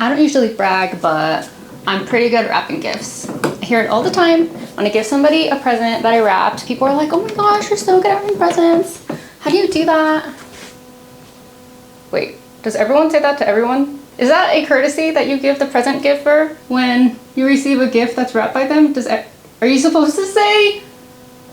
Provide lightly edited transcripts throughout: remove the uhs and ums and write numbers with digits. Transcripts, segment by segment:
I don't usually brag, but I'm pretty good at wrapping gifts. I hear it all the time. When I give somebody a present that I wrapped, people are like, oh my gosh, you're so good at wrapping presents. How do you do that? Wait, does everyone say that to everyone? Is that a courtesy that you give the present giver when you receive a gift that's wrapped by them? Are you supposed to say,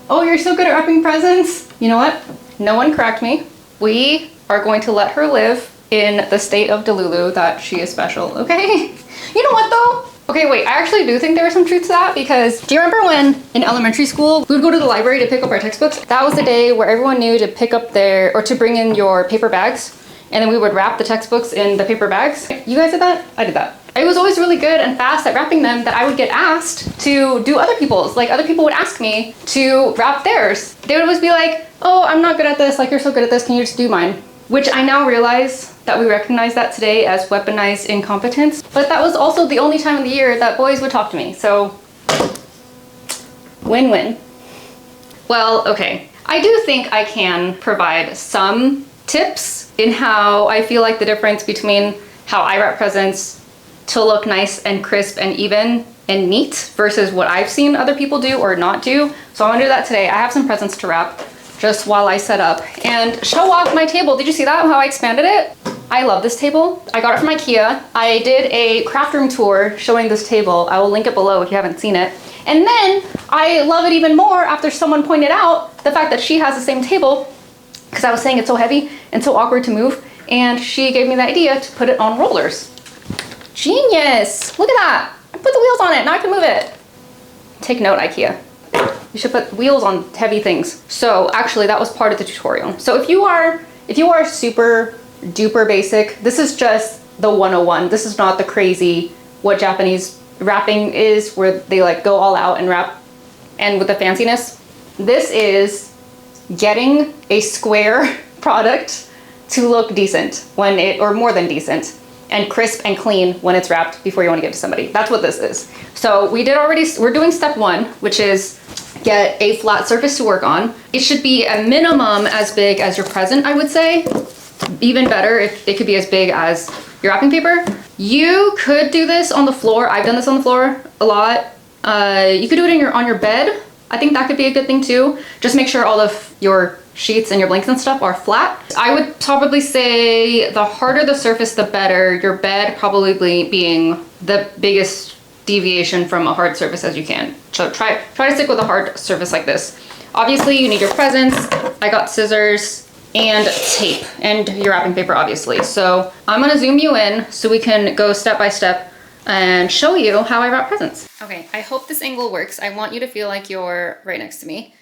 oh, you're so good at wrapping presents? You know what? No one correct me. We are going to let her live in the state of Delulu that she is special, okay? You know what though? Okay, wait, I actually do think there is some truth to that, because do you remember when in elementary school we would go to the library to pick up our textbooks? That was the day where everyone knew to pick up to bring in your paper bags, and then we would wrap the textbooks in the paper bags. You guys did that? I did that. I was always really good and fast at wrapping them that I would get asked to do other people's. Like, other people would ask me to wrap theirs. They would always be like, oh, I'm not good at this, like you're so good at this, can you just do mine? Which I now realize that we recognize that today as weaponized incompetence. But that was also the only time of the year that boys would talk to me, so win-win. Well, okay. I do think I can provide some tips in how I feel like the difference between how I wrap presents to look nice and crisp and even and neat versus what I've seen other people do or not do. So I'm gonna do that today. I have some presents to wrap just while I set up and show off my table. Did you see that, how I expanded it? I love this table. I got it from IKEA. I did a craft room tour showing this table. I will link it below if you haven't seen it. And then I love it even more after someone pointed out the fact that she has the same table, because I was saying it's so heavy and so awkward to move, and she gave me the idea to put it on rollers. Genius! Look at that! I put the wheels on it, now I can move it. Take note, IKEA. You should put wheels on heavy things. So actually that was part of the tutorial. So if you are super duper basic, this is just the 101. This is not the crazy what Japanese wrapping is, where they like go all out and wrap and with the fanciness. This is getting a square product to look decent or more than decent, and crisp and clean when it's wrapped before you want to give it to somebody. That's what this is. So we're doing step one, which is get a flat surface to work on. It should be a minimum as big as your present, I would say. Even better if it could be as big as your wrapping paper. You could do this on the floor. I've done this on the floor a lot. You could do it on your bed. I think that could be a good thing too. Just make sure all of your sheets and your blankets and stuff are flat. I would probably say the harder the surface, the better. Your bed probably being the biggest deviation from a hard surface as you can. So try to stick with a hard surface like this. Obviously you need your presents. I got scissors and tape and your wrapping paper, obviously. So I'm gonna zoom you in so we can go step by step and show you how I wrap presents. Okay, I hope this angle works. I want you to feel like you're right next to me.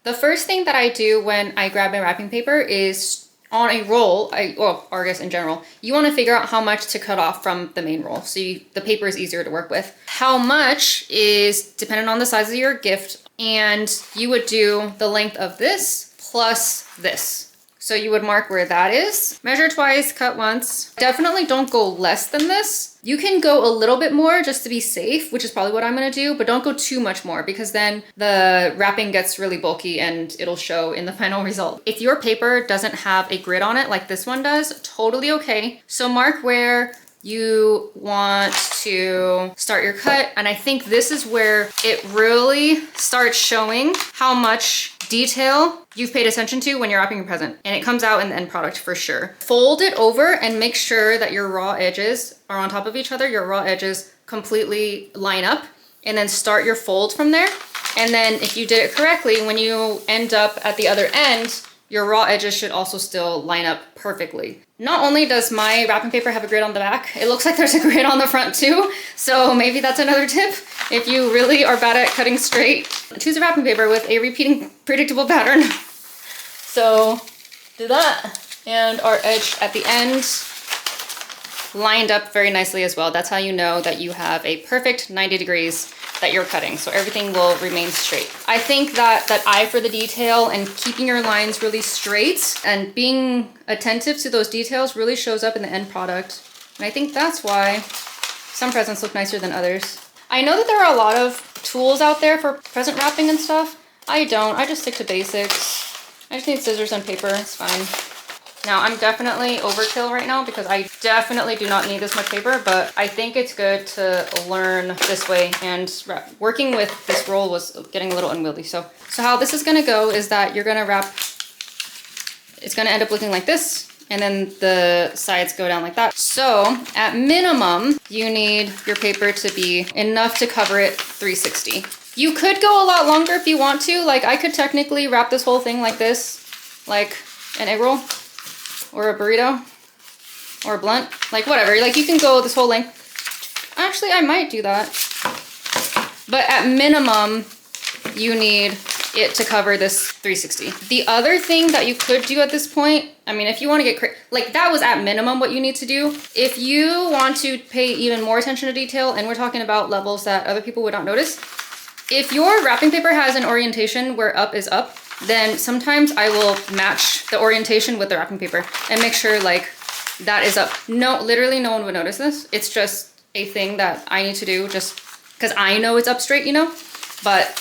The first thing that I do when I grab my wrapping paper is on a roll, or I guess in general, you want to figure out how much to cut off from the main roll so the paper is easier to work with. How much is dependent on the size of your gift, and you would do the length of this plus this. So you would mark where that is. Measure twice, cut once. Definitely don't go less than this. You can go a little bit more just to be safe, which is probably what I'm gonna do, but don't go too much more because then the wrapping gets really bulky and it'll show in the final result. If your paper doesn't have a grid on it like this one does, totally okay. So mark where you want to start your cut. And I think this is where it really starts showing how much detail you've paid attention to when you're wrapping your present. And it comes out in the end product for sure. Fold it over and make sure that your raw edges are on top of each other. Your raw edges completely line up, and then start your fold from there. And then if you did it correctly, when you end up at the other end, your raw edges should also still line up perfectly. Not only does my wrapping paper have a grid on the back, it looks like there's a grid on the front too. So maybe that's another tip. If you really are bad at cutting straight, choose a wrapping paper with a repeating predictable pattern. So do that. And our edge at the end lined up very nicely as well. That's how you know that you have a perfect 90 degrees that you're cutting, so everything will remain straight. I think that eye for the detail and keeping your lines really straight and being attentive to those details really shows up in the end product. And I think that's why some presents look nicer than others. I know that there are a lot of tools out there for present wrapping and stuff. I don't, I just stick to basics. I just need scissors and paper, it's fine. Now I'm definitely overkill right now because I definitely do not need this much paper, but I think it's good to learn this way, and working with this roll was getting a little unwieldy. So how this is gonna go is that you're gonna wrap, it's gonna end up looking like this, and then the sides go down like that. So at minimum, you need your paper to be enough to cover it 360. You could go a lot longer if you want to. Like I could technically wrap this whole thing like this, like an egg roll or a burrito or a blunt, like whatever. Like you can go this whole length. Actually, I might do that. But at minimum, you need it to cover this 360. The other thing that you could do at this point, I mean, if you want to get like that was at minimum what you need to do. If you want to pay even more attention to detail, and we're talking about levels that other people would not notice, if your wrapping paper has an orientation where up is up, then sometimes I will match the orientation with the wrapping paper and make sure like that is up. No, literally no one would notice this. It's just a thing that I need to do just because I know it's up straight, you know? But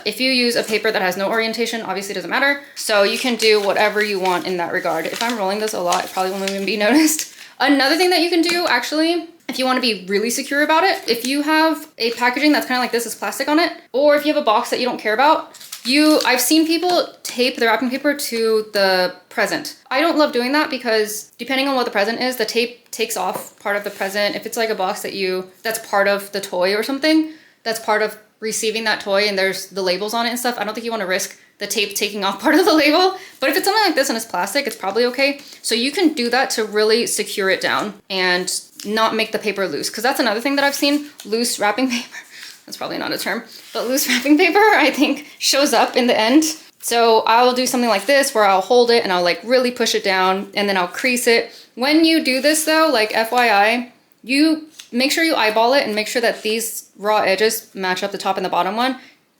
if you use a paper that has no orientation, obviously it doesn't matter. So you can do whatever you want in that regard. If I'm rolling this a lot, it probably won't even be noticed. Another thing that you can do actually, if you want to be really secure about it, if you have a packaging that's kind of like this, is plastic on it, or if you have a box that you don't care about, I've seen people tape the wrapping paper to the present. I don't love doing that because depending on what the present is, the tape takes off part of the present. If it's like a box that's part of the toy or something, that's part of receiving that toy and there's the labels on it and stuff, I don't think you want to risk the tape taking off part of the label. But if it's something like this and it's plastic, it's probably okay. So you can do that to really secure it down and not make the paper loose. Because that's another thing that I've seen, loose wrapping paper. That's probably not a term, but loose wrapping paper, I think, shows up in the end. So I'll do something like this where I'll hold it and I'll like really push it down and then I'll crease it. When you do this though, like FYI, you make sure you eyeball it and make sure that these raw edges match up the top and the bottom one.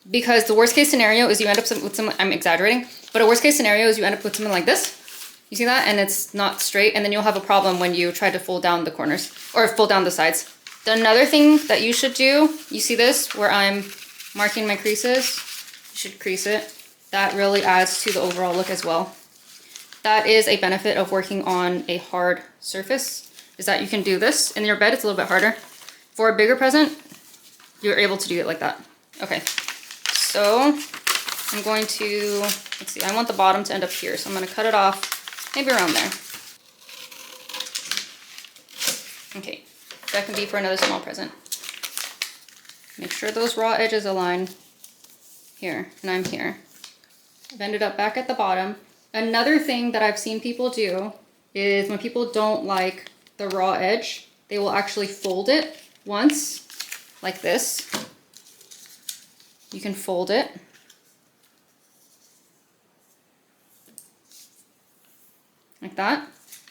Because the worst case scenario is you end up with some, I'm exaggerating, but a worst case scenario is you end up with something like this. You see that? And it's not straight, and then you'll have a problem when you try to fold down the corners or fold down the sides. Another thing that you should do, you see this where I'm marking my creases? You should crease it. That really adds to the overall look as well. That is a benefit of working on a hard surface, is that you can do this. In your bed, it's a little bit harder. For a bigger present, you're able to do it like that. Okay, so I'm going to, let's see, I want the bottom to end up here, so I'm gonna cut it off, maybe around there. Okay, that can be for another small present. Make sure those raw edges align here, and I'm here. I've ended up back at the bottom. Another thing that I've seen people do is when people don't like the raw edge, they will actually fold it once, like this. You can fold it. Like that,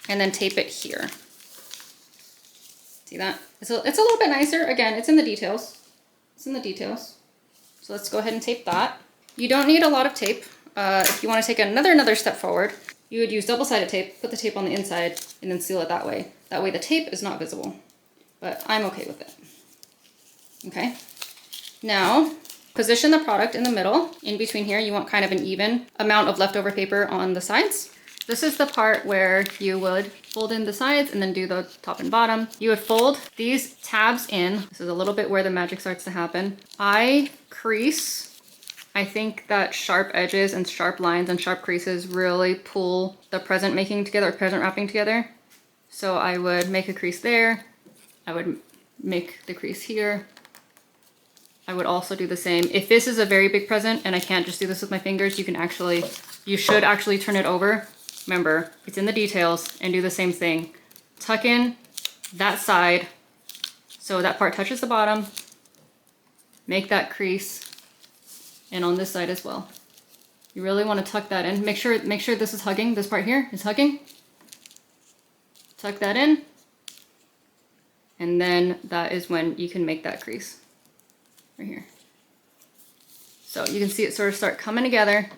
and then tape it here. See that? It's a little bit nicer. Again, it's in the details. It's in the details. So let's go ahead and tape that. You don't need a lot of tape. If you want to take another step forward, you would use double-sided tape, put the tape on the inside, and then seal it that way. That way the tape is not visible, but I'm okay with it. Okay. Now, position the product in the middle. In between here, you want kind of an even amount of leftover paper on the sides. This is the part where you would fold in the sides and then do the top and bottom. You would fold these tabs in. This is a little bit where the magic starts to happen. I crease. I think that sharp edges and sharp lines and sharp creases really pull the present making together, or present wrapping together. So I would make a crease there. I would make the crease here. I would also do the same. If this is a very big present and I can't just do this with my fingers, you should actually turn it over. Remember, it's in the details, and do the same thing. Tuck in that side so that part touches the bottom. Make that crease, and on this side as well. You really want to tuck that in. Make sure this is hugging. This part here is hugging. Tuck that in, and then that is when you can make that crease right here. So you can see it sort of start coming together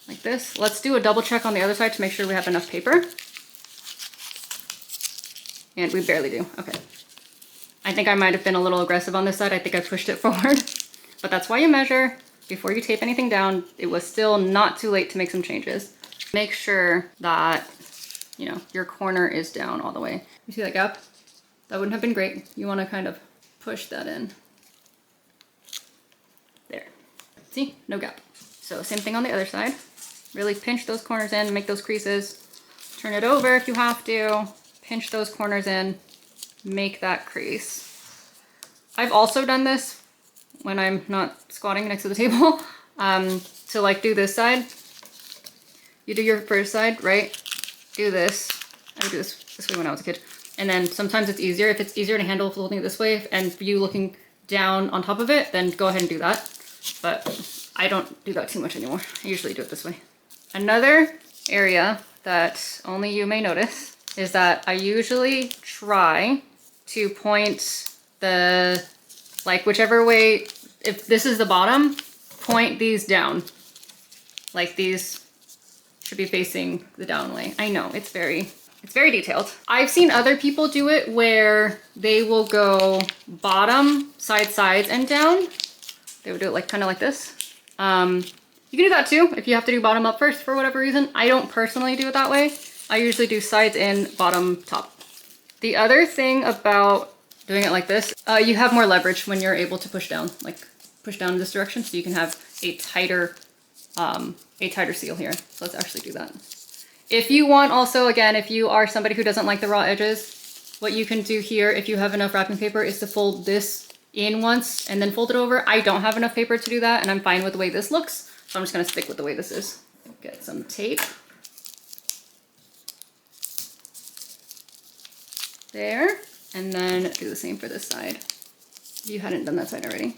like this. Let's do a double check on the other side to make sure we have enough paper. And we barely do. Okay. I think I might have been a little aggressive on this side. I think I pushed it forward. But that's why you measure before you tape anything down. It was still not too late to make some changes. Make sure that you know, your corner is down all the way. You see that gap? That wouldn't have been great. You want to kind of push that in. There. See? No gap. So same thing on the other side. Really pinch those corners in, make those creases. Turn it over if you have to. Pinch those corners in, make that crease. I've also done this when I'm not squatting next to the table. To like do this side. You do your first side, right? Do this. I would do this way when I was a kid. And then sometimes it's easier. If it's easier to handle holding it this way and for you looking down on top of it, then go ahead and do that. But I don't do that too much anymore. I usually do it this way. Another area that only you may notice is that I usually try to point the, like whichever way, if this is the bottom, point these down. Like these should be facing the down way. I know, it's very detailed. I've seen other people do it where they will go bottom, sides, and down. They would do it like kind of like this. You can do that too if you have to do bottom up first for whatever reason. I don't personally do it that way. I usually do sides in, bottom, top. The other thing about doing it like this, you have more leverage when you're able to push down, like push down in this direction, so you can have a tighter seal here. So let's actually do that. If you want also, again, if you are somebody who doesn't like the raw edges, what you can do here, if you have enough wrapping paper, is to fold this in once and then fold it over. I don't have enough paper to do that, and I'm fine with the way this looks. So I'm just gonna stick with the way this is. Get some tape. There, and then do the same for this side. If you hadn't done that side already.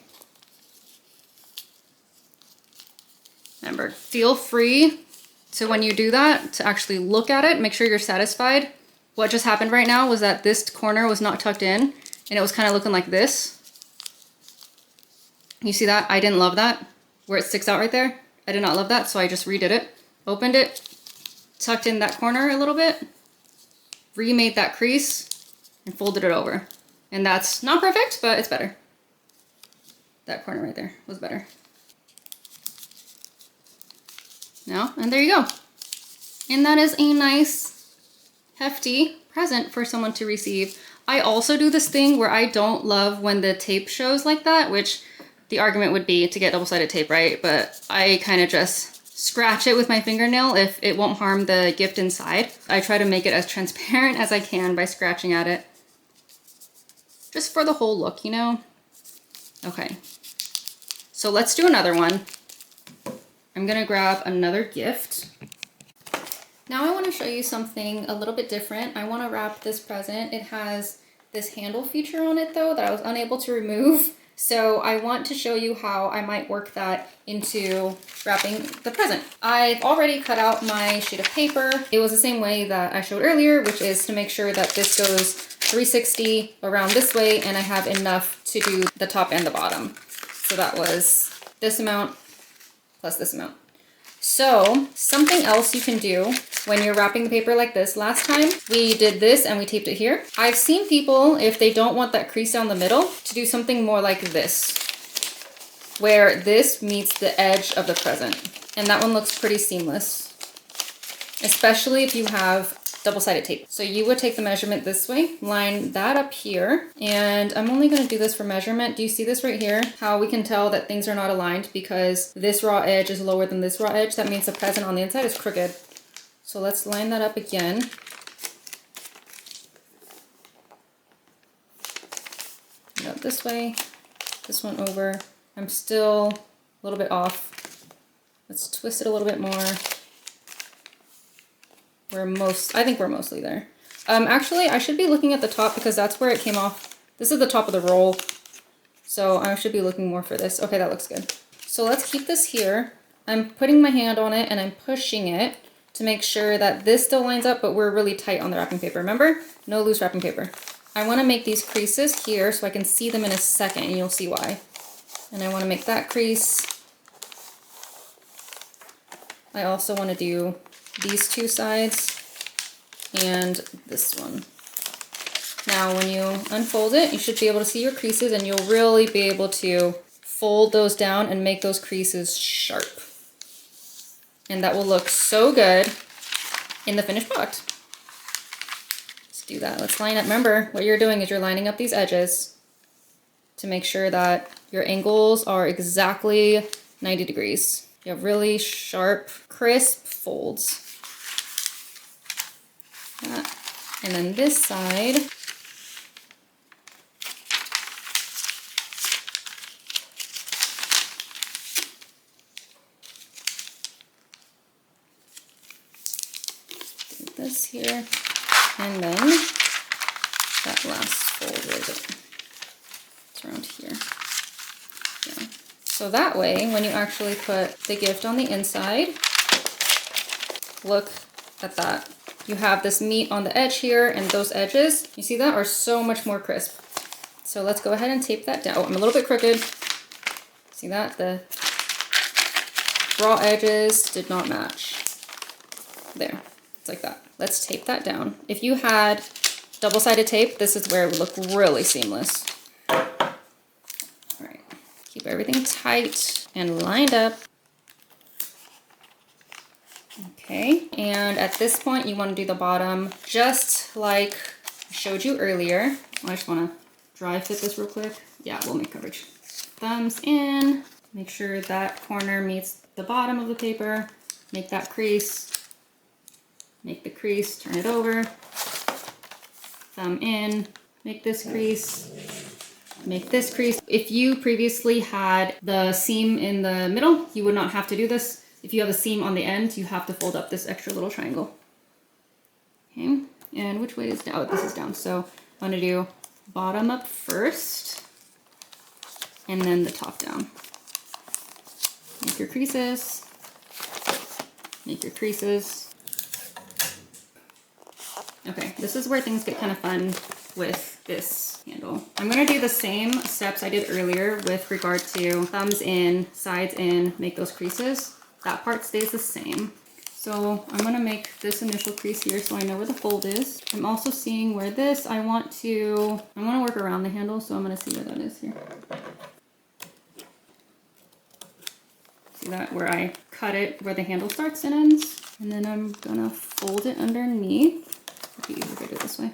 Remember, feel free to, when you do that, to actually look at it, make sure you're satisfied. What just happened right now was that this corner was not tucked in, and it was kind of looking like this. You see that? I didn't love that, where it sticks out right there. I did not love that, so I just redid it. Opened it, tucked in that corner a little bit, remade that crease, and folded it over. And that's not perfect, but it's better. That corner right there was better. Now, and there you go. And that is a nice, hefty present for someone to receive. I also do this thing where I don't love when the tape shows like that, which the argument would be to get double-sided tape, right? But I kind of just scratch it with my fingernail if it won't harm the gift inside. I try to make it as transparent as I can by scratching at it. Just for the whole look, you know? Okay. So let's do another one. I'm gonna grab another gift. Now I want to show you something a little bit different. I want to wrap this present. It has this handle feature on it though that I was unable to remove. So I want to show you how I might work that into wrapping the present. I've already cut out my sheet of paper. It was the same way that I showed earlier, which is to make sure that this goes 360 around this way and I have enough to do the top and the bottom. So that was this amount plus this amount. So something else you can do when you're wrapping the paper like this, last time we did this and we taped it here. I've seen people, if they don't want that crease down the middle, to do something more like this, where this meets the edge of the present. And that one looks pretty seamless, especially if you have double-sided tape. So you would take the measurement this way, line that up here, and I'm only going to do this for measurement. Do you see this right here? How we can tell that things are not aligned because this raw edge is lower than this raw edge. That means the present on the inside is crooked. So let's line that up again. Go this way, this one over. I'm still a little bit off. Let's twist it a little bit more. I think we're mostly there. Actually, I should be looking at the top because that's where it came off. This is the top of the roll. So I should be looking more for this. Okay, that looks good. So let's keep this here. I'm putting my hand on it and I'm pushing it to make sure that this still lines up, but we're really tight on the wrapping paper. Remember? No loose wrapping paper. I want to make these creases here so I can see them in a second and you'll see why. And I want to make that crease. I also want to do these two sides and this one. Now when you unfold it, you should be able to see your creases and you'll really be able to fold those down and make those creases sharp. And that will look so good in the finished product. do that. Let's line up. Remember, what you're doing is you're lining up these edges to make sure that your angles are exactly 90 degrees. You have really sharp, crisp folds. That. And then this side, do this here, and then that last fold, where is it? It's around here. Yeah. So that way, when you actually put the gift on the inside, look at that. You have this meat on the edge here, and those edges, you see that, are so much more crisp. So let's go ahead and tape that down. Oh, I'm a little bit crooked. See that? The raw edges did not match. There, it's like that. Let's tape that down. If you had double-sided tape, this is where it would look really seamless. All right, keep everything tight and lined up. Okay, and at this point you want to do the bottom just like I showed you earlier. I just want to dry fit this real quick. Yeah, we'll make coverage. Thumbs in, make sure that corner meets the bottom of the paper, make that crease, make the crease, turn it over, thumb in, make this crease, make this crease. If you previously had the seam in the middle, you would not have to do this. If you have a seam on the end, you have to fold up this extra little triangle. Okay, and which way is down? Oh, this is down. So I'm gonna do bottom up first, and then the top down. Make your creases, make your creases. Okay, this is where things get kind of fun with this handle. I'm gonna do the same steps I did earlier with regard to thumbs in, sides in, make those creases. That part stays the same. So I'm gonna make this initial crease here so I know where the fold is. I'm also seeing where this, I want to work around the handle, so I'm gonna see where that is here. See that, where I cut it, where the handle starts and ends. And then I'm gonna fold it underneath. It'd be easier if I do it this way.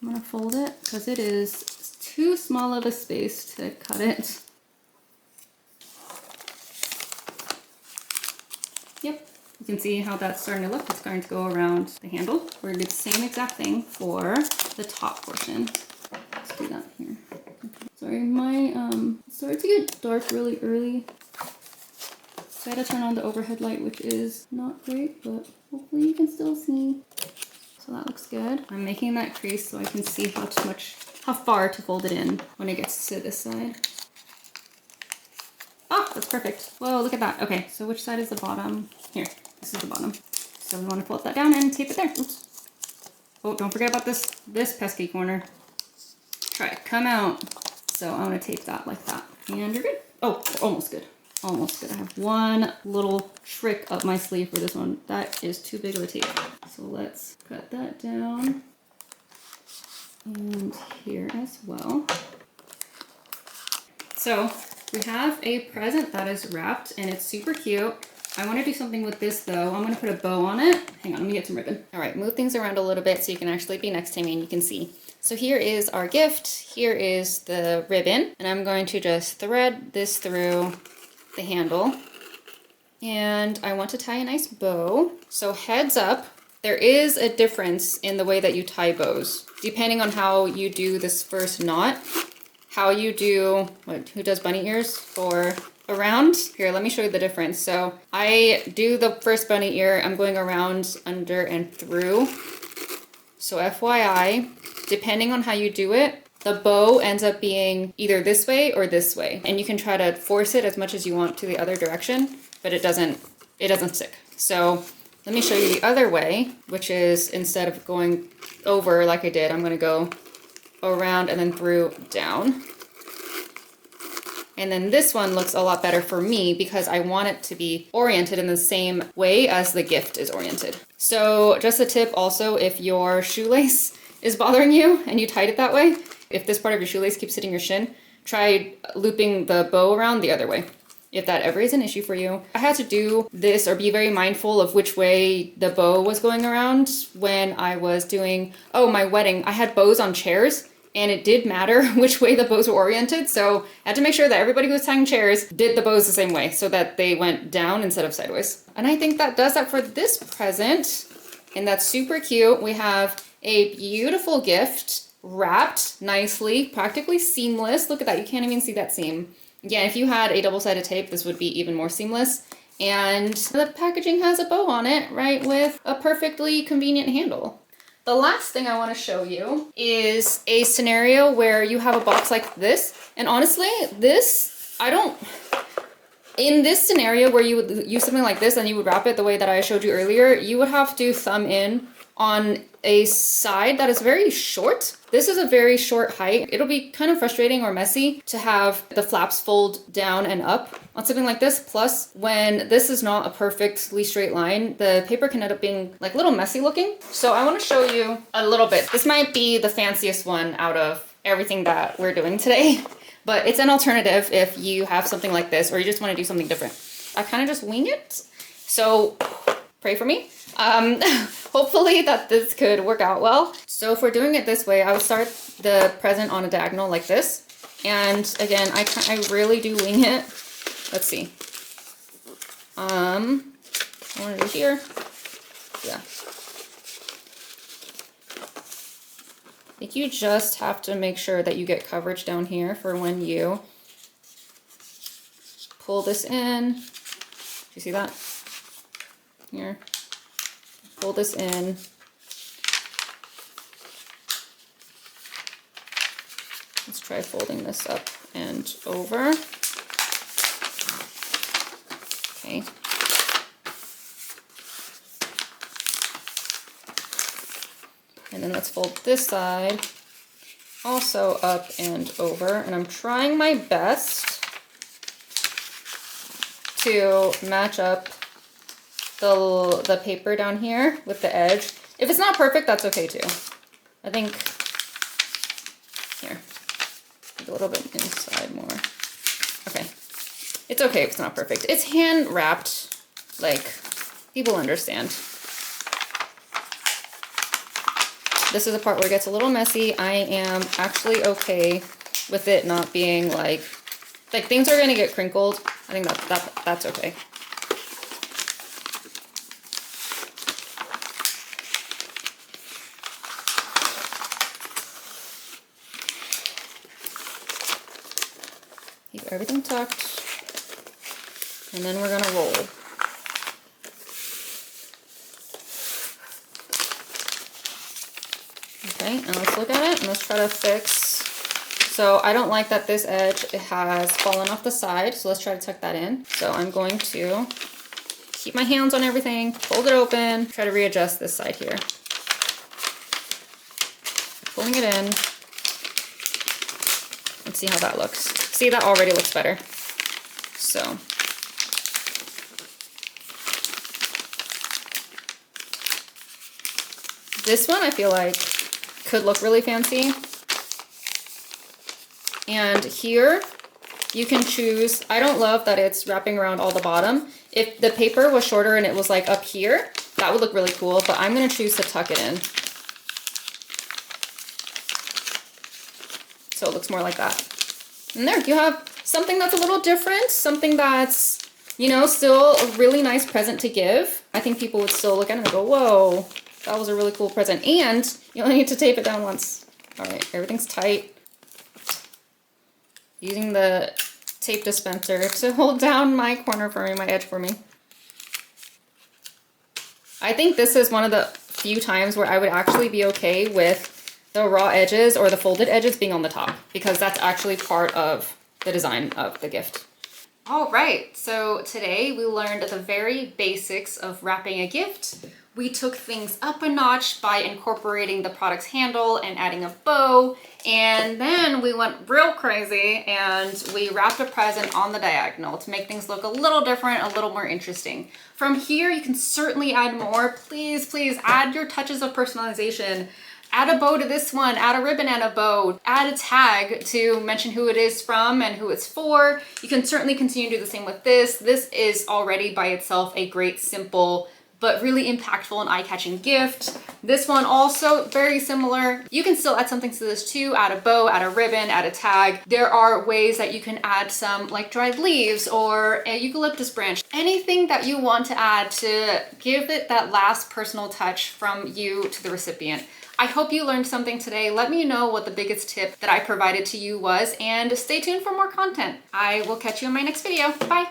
I'm gonna fold it because it is too small of a space to cut it. Yep, you can see how that's starting to look. It's starting to go around the handle. We're gonna do the same exact thing for the top portion. Let's do that here. Okay. Sorry, my it started to get dark really early. So I had to turn on the overhead light, which is not great, but hopefully you can still see. So that looks good. I'm making that crease so I can see how far to fold it in when it gets to this side. Oh, that's perfect. Whoa, look at that. Okay, so which side is the bottom? Here, this is the bottom. So we want to fold that down and tape it there. Oops. Oh, don't forget about this pesky corner. Try to come out. So I'm gonna tape that like that. And you're good. Oh, almost good. Almost good. I have one little trick up my sleeve for this one. That is too big of a tape. So let's cut that down. And here as well. So we have a present that is wrapped and it's super cute. I want to do something with this though. I'm going to put a bow on it. Hang on, let me get some ribbon. All right, move things around a little bit so you can actually be next to me and you can see. So here is our gift. Here is the ribbon. And I'm going to just thread this through the handle. And I want to tie a nice bow. So heads up, there is a difference in the way that you tie bows. Depending on how you do this first knot, how you do, who does bunny ears for around? Here, let me show you the difference. So I do the first bunny ear, I'm going around, under, and through. So FYI, depending on how you do it, the bow ends up being either this way or this way. And you can try to force it as much as you want to the other direction, but it doesn't stick. So let me show you the other way, which is instead of going over like I did, I'm gonna go around and then through down. And then this one looks a lot better for me because I want it to be oriented in the same way as the gift is oriented. So just a tip also, if your shoelace is bothering you and you tied it that way, if this part of your shoelace keeps hitting your shin, try looping the bow around the other way. if that ever is an issue for you. I had to do this or be very mindful of which way the bow was going around when I was doing, my wedding. I had bows on chairs and it did matter which way the bows were oriented. So I had to make sure that everybody who was tying chairs did the bows the same way so that they went down instead of sideways. And I think that does that for this present. And that's super cute. We have a beautiful gift wrapped nicely, practically seamless. Look at that, you can't even see that seam. Again, if you had a double-sided tape, this would be even more seamless. And the packaging has a bow on it, right, with a perfectly convenient handle. The last thing I want to show you is a scenario where you have a box like this. And honestly, in this scenario where you would use something like this and you would wrap it the way that I showed you earlier, you would have to thumb in on a side that is very short. This is a very short height. It'll be kind of frustrating or messy to have the flaps fold down and up on something like this. Plus, when this is not a perfectly straight line, the paper can end up being like a little messy looking. So I want to show you a little bit. This might be the fanciest one out of everything that we're doing today, but it's an alternative if you have something like this or you just want to do something different. I kind of just wing it. So pray for me. Hopefully that this could work out well. So if we're doing it this way, I would start the present on a diagonal like this. And again, I really do wing it. Let's see. I want to do here. Yeah. I think you just have to make sure that you get coverage down here for when you pull this in. Do you see that? Here. Pull this in. Let's try folding this up and over. Okay. And then let's fold this side also up and over. And I'm trying my best to match up the paper down here with the edge. If it's not perfect, that's okay too. I think, here, a little bit inside more. Okay, it's okay if it's not perfect. It's hand wrapped, like, people understand. This is the part where it gets a little messy. I am actually okay with it not being like things are gonna get crinkled. I think that's okay. Keep everything tucked, and then we're gonna roll. Okay, and let's look at it and let's try to fix. So I don't like that this edge has fallen off the side, so let's try to tuck that in. So I'm going to keep my hands on everything, fold it open, try to readjust this side here. Pulling it in. Let's see how that looks. See, that already looks better. So. This one I feel like could look really fancy. And here you can choose, I don't love that it's wrapping around all the bottom. If the paper was shorter and it was like up here, that would look really cool, but I'm gonna choose to tuck it in. So it looks more like that. And there you have something that's a little different, something that's, you know, still a really nice present to give. I think people would still look at it and go, whoa, that was a really cool present. And you only need to tape it down once. All right, everything's tight. Using the tape dispenser to hold down my corner for me, my edge for me. I think this is one of the few times where I would actually be okay with the raw edges or the folded edges being on the top, because that's actually part of the design of the gift. All right, so today we learned the very basics of wrapping a gift. We took things up a notch by incorporating the product's handle and adding a bow, and then we went real crazy and we wrapped a present on the diagonal to make things look a little different, a little more interesting. From here, you can certainly add more. Please, please add your touches of personalization. Add a bow to this one, add a ribbon and a bow, add a tag to mention who it is from and who it's for. You can certainly continue to do the same with this. This is already by itself a great, simple, but really impactful and eye-catching gift. This one also very similar. You can still add something to this too. Add a bow, add a ribbon, add a tag. There are ways that you can add some like dried leaves or a eucalyptus branch. Anything that you want to add to give it that last personal touch from you to the recipient. I hope you learned something today. Let me know what the biggest tip that I provided to you was, and stay tuned for more content. I will catch you in my next video. Bye.